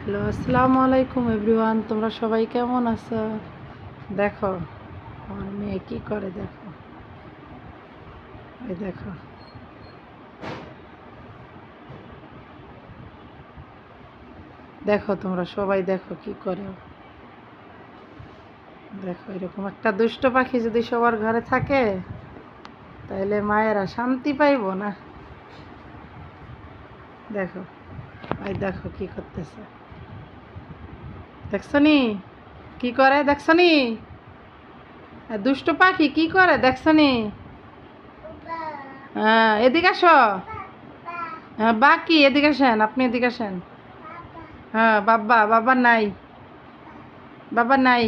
Hello, আসসালামু আলাইকুম everyone. তোমরা সবাই কেমন আছো? দেখো আমার মেয়ে কি করে, দেখো, এই দেখো, দেখো তোমরা সবাই দেখো কি করে। দেখো, এরকম একটা দুষ্ট পাখি যদি সবার ঘরে থাকে তাহলে মায়েরা শান্তি পাইবো না। দেখো, এই দেখো কি করতেছে, দেখছো নি কি করে, দেখছো নি দুষ্ট পাখি কি করে, দেখছো নি? হ্যাঁ, এদিকে আসো। হ্যাঁ, বাকি এদিকে আসেন, আপনি এদিকে আসেন। হ্যাঁ, বাবা বাবা নাই, বাবা নাই।